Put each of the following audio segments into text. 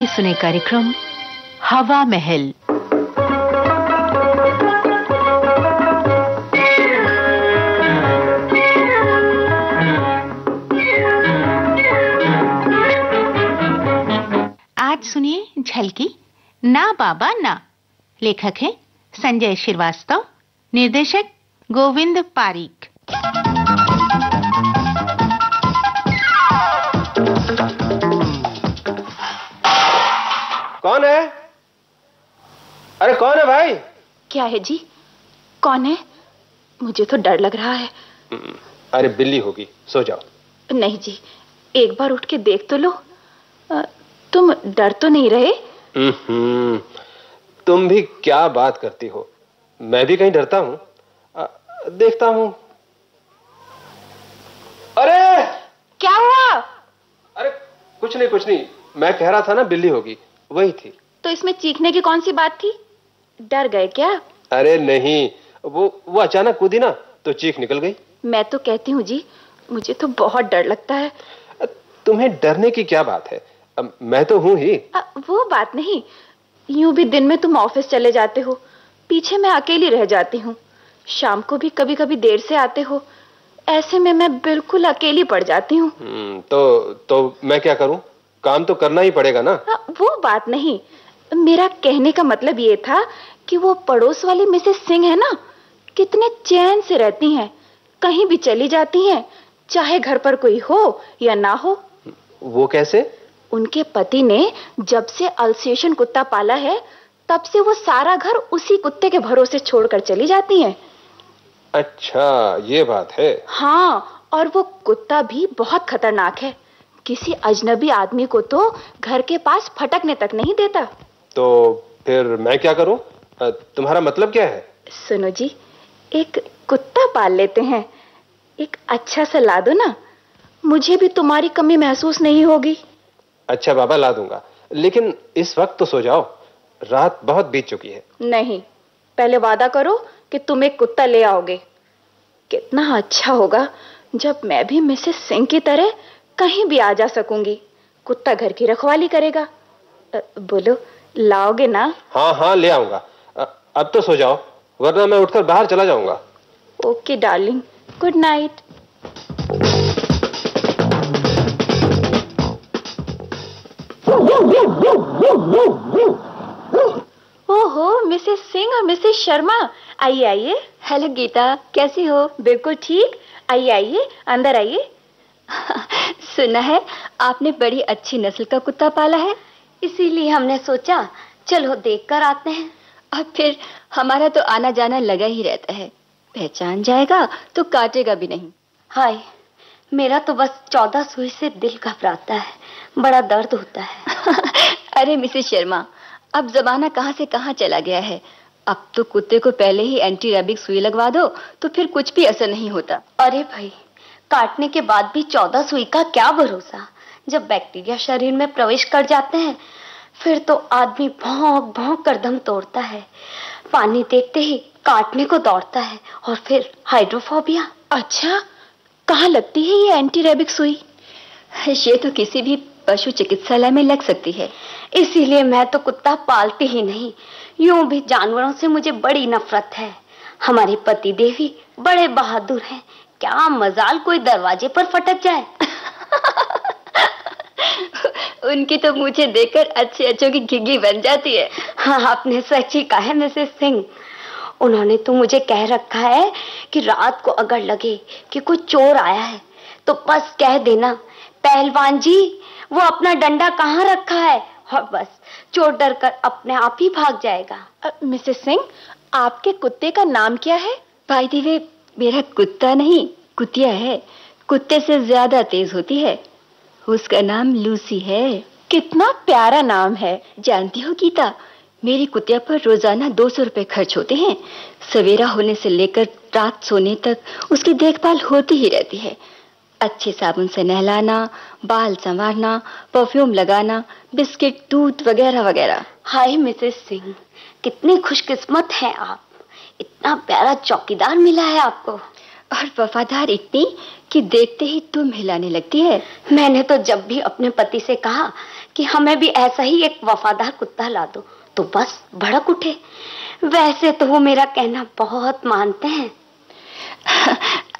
सुने कार्यक्रम हवा महल। आज सुनिए झलकी ना बाबा ना। लेखक हैं संजय श्रीवास्तव, निर्देशक गोविंद पारीक। कौन है? अरे कौन है भाई? क्या है जी? कौन है? मुझे तो डर लग रहा है। अरे बिल्ली होगी, सो जाओ। नहीं जी, एक बार उठ के देख तो लो। तुम डर तो नहीं रहे? तुम भी क्या बात करती हो, मैं भी कहीं डरता हूँ? देखता हूँ। अरे क्या हुआ? अरे कुछ नहीं, मैं कह रहा था ना बिल्ली होगी, वही थी। तो इसमें चीखने की कौन सी बात थी? डर गए क्या? अरे नहीं, वो अचानक कूदी ना तो चीख निकल गई। मैं तो कहती हूँ जी, मुझे तो बहुत डर लगता है। तुम्हें डरने की क्या बात है, मैं तो हूँ ही। वो बात नहीं, यूं भी दिन में तुम ऑफिस चले जाते हो, पीछे मैं अकेली रह जाती हूँ। शाम को भी कभी कभी देर से आते हो, ऐसे में मैं बिल्कुल अकेली पड़ जाती हूँ। तो मैं क्या करूँ? काम तो करना ही पड़ेगा ना। वो बात नहीं, मेरा कहने का मतलब ये था कि वो पड़ोस वाली मिसेस सिंह है ना, कितने चैन से रहती हैं, कहीं भी चली जाती हैं, चाहे घर पर कोई हो या ना हो। वो कैसे? उनके पति ने जब से अल्सेशन कुत्ता पाला है, तब से वो सारा घर उसी कुत्ते के भरोसे छोड़कर चली जाती हैं। अच्छा, ये बात है। हाँ, और वो कुत्ता भी बहुत खतरनाक है। किसी अजनबी आदमी को तो घर के पास फटकने तक नहीं देता। तो फिर मैं क्या करूं? तुम्हारा मतलब क्या है? सुनो जी, एक कुत्ता पाल लेते हैं, एक अच्छा सा ला दो ना, मुझे भी तुम्हारी कमी महसूस नहीं होगी। अच्छा बाबा, ला दूंगा, लेकिन इस वक्त तो सो जाओ, रात बहुत बीत चुकी है। नहीं, पहले वादा करो कि तुम एक कुत्ता ले आओगे। कितना अच्छा होगा जब मैं भी मिसेस सिंह की तरह कहीं भी आ जा सकूंगी। कुत्ता घर की रखवाली करेगा। बोलो, लाओगे ना? हाँ, ले आऊंगा। अब तो सो जाओ, वरना मैं उठकर बाहर चला जाऊंगा। Okay darling, good night. ओहो, मिसेस सिंह और मिसेस शर्मा, आइए आइए। हेलो गीता, कैसी हो? बिल्कुल ठीक, आइए आइए, अंदर आइए। सुना है आपने बड़ी अच्छी नस्ल का कुत्ता पाला है, इसीलिए हमने सोचा चलो देखकर आते हैं। और फिर हमारा तो आना जाना लगा ही रहता है, पहचान जाएगा तो काटेगा भी नहीं। हाय, मेरा तो बस 14 सुई से दिल घबराता है, बड़ा दर्द होता है। अरे मिसेस शर्मा, अब जमाना कहाँ से कहाँ चला गया है। अब तो कुत्ते को पहले ही एंटी रेबिक सुई लगवा दो तो फिर कुछ भी असर नहीं होता। अरे भाई, काटने के बाद भी 14 सुई का क्या भरोसा। जब बैक्टीरिया शरीर में प्रवेश कर जाते हैं फिर तो आदमी भौंक भौंक कर दम तोड़ता है, पानी देखते ही काटने को दौड़ता है, और फिर हाइड्रोफोबिया। अच्छा, कहाँ लगती है ये एंटी रेबिक सुई? ये तो किसी भी पशु चिकित्सालय में लग सकती है, इसीलिए मैं तो कुत्ता पालती ही नहीं। यूं भी जानवरों से मुझे बड़ी नफरत है। हमारे पति देवी बड़े बहादुर हैं, क्या मजाल कोई दरवाजे पर फटक जाए। उनकी तो मुझे देखकर अच्छे अच्छों की घिघी बन जाती है। हाँ, आपने सच ही कहा है मिसेस सिंह। उन्होंने तो मुझे कह रखा है कि रात को अगर लगे कि कोई चोर आया है तो बस कह देना, पहलवान जी वो अपना डंडा कहाँ रखा है, और बस चोर डर कर अपने आप ही भाग जाएगा। मिसेस सिंह, आपके कुत्ते का नाम क्या है? भाई देवी, मेरा कुत्ता नहीं कुतिया है, कुत्ते से ज्यादा तेज होती है। उसका नाम लूसी है। कितना प्यारा नाम है। जानती हो गीता, मेरी कुतिया पर रोजाना 200 रुपए खर्च होते हैं। सवेरा होने से लेकर रात सोने तक उसकी देखभाल होती ही रहती है। अच्छे साबुन से नहलाना, बाल संवारना, परफ्यूम लगाना, बिस्किट, दूध वगैरह वगैरह। हाय मिसेस सिंह, कितनी खुशकिस्मत हैं आप, इतना प्यारा चौकीदार मिला है आपको। और वफादार इतनी कि देखते ही तुम हिलाने लगती है। मैंने तो जब भी अपने पति से कहा कि हमें भी ऐसा ही एक वफादार कुत्ता ला दो तो बस भड़क उठे। वैसे तो वो मेरा कहना बहुत मानते हैं।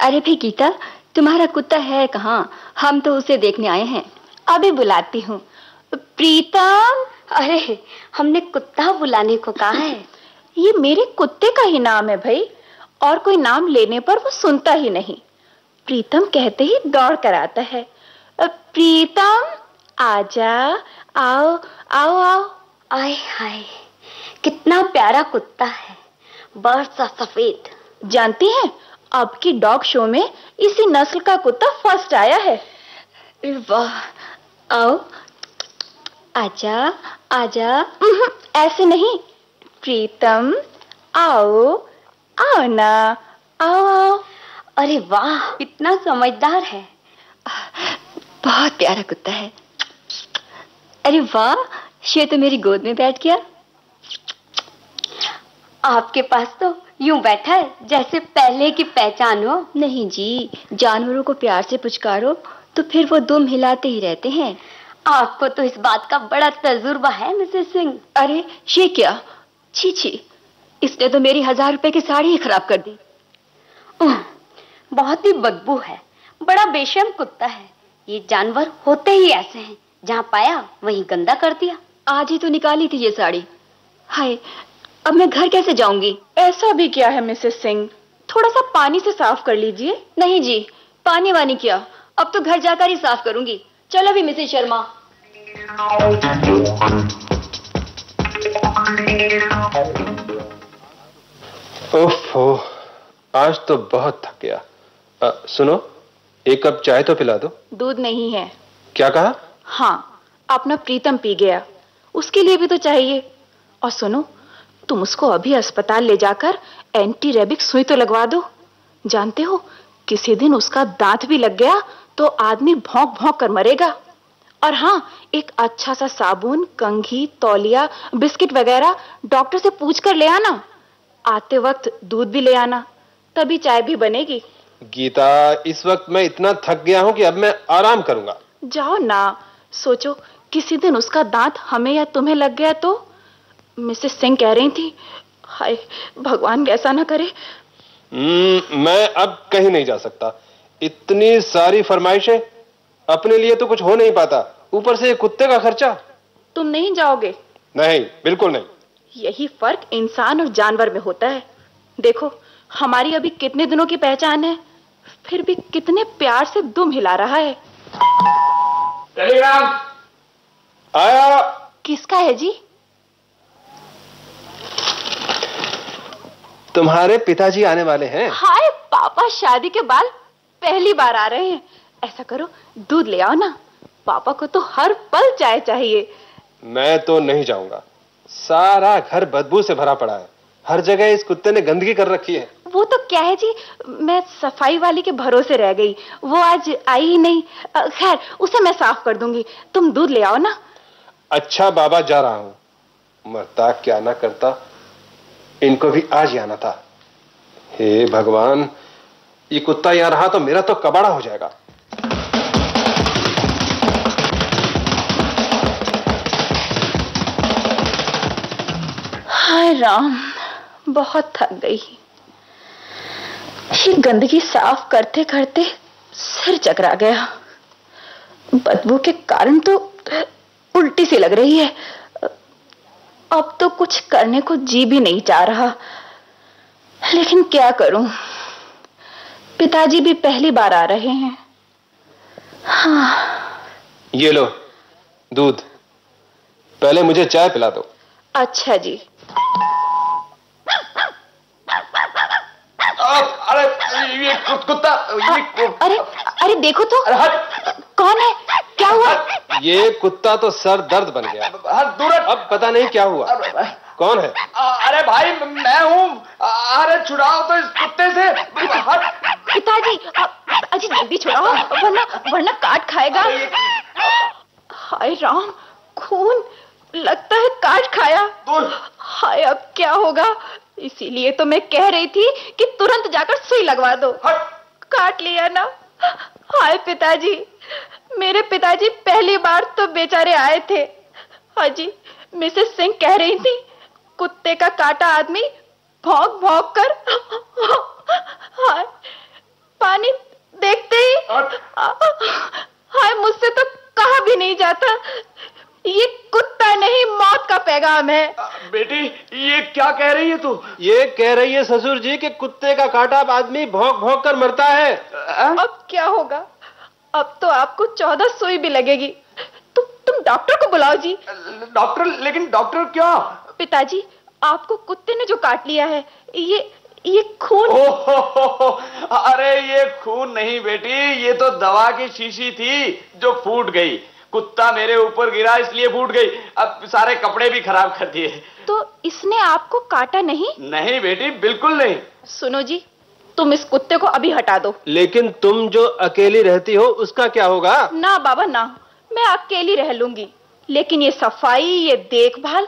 अरे भी गीता, तुम्हारा कुत्ता है कहाँ? हम तो उसे देखने आए हैं। अभी बुलाती हूँ। प्रीतम। अरे हमने कुत्ता बुलाने को कहा है। ये मेरे कुत्ते का ही नाम है भाई, और कोई नाम लेने पर वो सुनता ही नहीं। प्रीतम कहते ही दौड़ कर आता है। प्रीतम आजा, आओ आओ आओ। आय हाय, कितना प्यारा कुत्ता है, बरसा सफेद। जानती हैं, अब की डॉग शो में इसी नस्ल का कुत्ता फर्स्ट आया है। वाह, आओ, आजा आजा। ऐसे नहीं, प्रीतम आओ आओ ना, आओ आओ। अरे वाह, इतना समझदार है, बहुत प्यारा कुत्ता है। अरे वाह, ये तो मेरी गोद में बैठ गया। आपके पास तो यूं बैठा है जैसे पहले की पहचान हो। नहीं जी, जानवरों को प्यार से पुचकारो तो फिर वो दुम हिलाते ही रहते हैं। आपको तो इस बात का बड़ा तजुर्बा है मिसेस सिंह। अरे ये क्या, छी छी, इसने तो मेरी 1000 रुपए की साड़ी ही खराब कर दी। बहुत ही बदबू है, बड़ा बेशर्म कुत्ता है। ये जानवर होते ही ऐसे हैं, जहाँ पाया वहीं गंदा कर दिया। आज ही तो निकाली थी ये साड़ी। हाय, अब मैं घर कैसे जाऊंगी? ऐसा भी क्या है मिसेस सिंह, थोड़ा सा पानी से साफ कर लीजिए। नहीं जी, पानी वानी क्या, अब तो घर जाकर ही साफ करूंगी। चलो भी मिसेस शर्मा। ओफो, आज तो बहुत थक गया। सुनो, एक कप चाय तो पिला दो। दूध नहीं है। क्या कहा? हाँ, अपना प्रीतम पी गया, उसके लिए भी तो चाहिए। और सुनो, तुम उसको अभी अस्पताल ले जाकर एंटी रेबिक सुई तो लगवा दो। जानते हो, किसी दिन उसका दांत भी लग गया तो आदमी भौंक भौंक कर मरेगा। और हाँ, एक अच्छा सा साबुन, कंघी, तौलिया, बिस्किट वगैरह डॉक्टर से पूछ कर ले आना। आते वक्त दूध भी ले आना, तभी चाय भी बनेगी। गीता, इस वक्त मैं इतना थक गया हूं कि अब मैं आराम करूंगा। जाओ ना, सोचो किसी दिन उसका दांत हमें या तुम्हें लग गया तो। मिसेस सिंह कह रही थी, हाय भगवान ऐसा ना करे। मैं अब कहीं नहीं जा सकता। इतनी सारी फरमाइशें, अपने लिए तो कुछ हो नहीं पाता, ऊपर से कुत्ते का खर्चा। तुम नहीं जाओगे? नहीं, बिल्कुल नहीं। यही फर्क इंसान और जानवर में होता है। देखो, हमारी अभी कितने दिनों की पहचान है, फिर भी कितने प्यार से दुम हिला रहा है। टेलीग्राम आया। किसका है जी? तुम्हारे पिताजी आने वाले हैं। हाय पापा, शादी के बाद पहली बार आ रहे हैं। ऐसा करो, दूध ले आओ ना, पापा को तो हर पल चाय चाहिए। मैं तो नहीं जाऊंगा, सारा घर बदबू से भरा पड़ा है, हर जगह इस कुत्ते ने गंदगी कर रखी है। वो तो क्या है जी, मैं सफाई वाली के भरोसे रह गई, वो आज आई ही नहीं। खैर, उसे मैं साफ कर दूंगी, तुम दूध ले आओ ना। अच्छा बाबा, जा रहा हूं। मरता क्या ना करता, इनको भी आज ही आना था। हे भगवान, ये कुत्ता यहाँ रहा तो मेरा तो कबाड़ा हो जाएगा। हाय राम, बहुत थक गई। ये गंदगी साफ करते करते सिर चकरा गया। बदबू के कारण तो उल्टी सी लग रही है। अब तो कुछ करने को जी भी नहीं चाह रहा, लेकिन क्या करूं, पिताजी भी पहली बार आ रहे हैं। हाँ। ये लो दूध, पहले मुझे चाय पिला दो। अच्छा जी। अरे ये कुत्ता, अरे अरे देखो तो, कौन है, क्या हुआ? ये कुत्ता तो सर दर्द बन गया। अब पता नहीं क्या हुआ। कौन है? अरे भाई, मैं हूँ। अरे छुड़ाओ तो इस कुत्ते से। पिताजी, अजी जल्दी छुड़ाओ, वरना काट खाएगा। हाय राम, खून, लगता है काट खाया। हाय, अब क्या होगा? इसीलिए तो मैं कह रही थी कि तुरंत जाकर सुई लगवा दो। काट लिया ना। हाय पिताजी, मेरे पिताजी पहली बार तो बेचारे आए थे, हाँ जी, मिसेस सिंह कह रही थी कुत्ते का काटा आदमी भौंक भौंक कर हाय, पानी देखते ही हाय, मुझसे तो कहा भी नहीं जाता। ये कुत्ता नहीं, मौत का पैगाम है। बेटी, ये क्या कह रही है तू? ये कह रही है ससुर जी कि कुत्ते का काटा आदमी भौंक भौंक कर मरता है। अब क्या होगा? अब तो आपको 14 सुई भी लगेगी। तुम डॉक्टर को बुलाओ जी। डॉक्टर? लेकिन डॉक्टर क्या? पिताजी, आपको कुत्ते ने जो काट लिया है, ये खून। ओहो, अरे ये खून नहीं बेटी, ये तो दवा की शीशी थी जो फूट गई। कुत्ता मेरे ऊपर गिरा इसलिए फूट गई। अब सारे कपड़े भी खराब कर दिए। तो इसने आपको काटा नहीं? नहीं बेटी, बिल्कुल नहीं। सुनो जी, तुम इस कुत्ते को अभी हटा दो। लेकिन तुम जो अकेली रहती हो उसका क्या होगा? ना बाबा ना, मैं अकेली रह लूंगी, लेकिन ये सफाई, ये देखभाल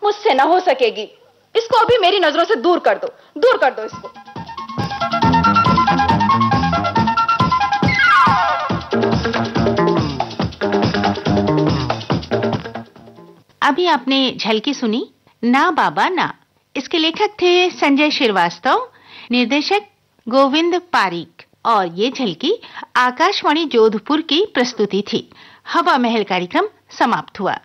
मुझसे ना हो सकेगी। इसको अभी मेरी नजरों से दूर कर दो इसको। अभी आपने झलकी सुनी ना बाबा ना। इसके लेखक थे संजय श्रीवास्तव, निर्देशक गोविंद पारीक, और ये झलकी आकाशवाणी जोधपुर की प्रस्तुति थी। हवा महल कार्यक्रम समाप्त हुआ।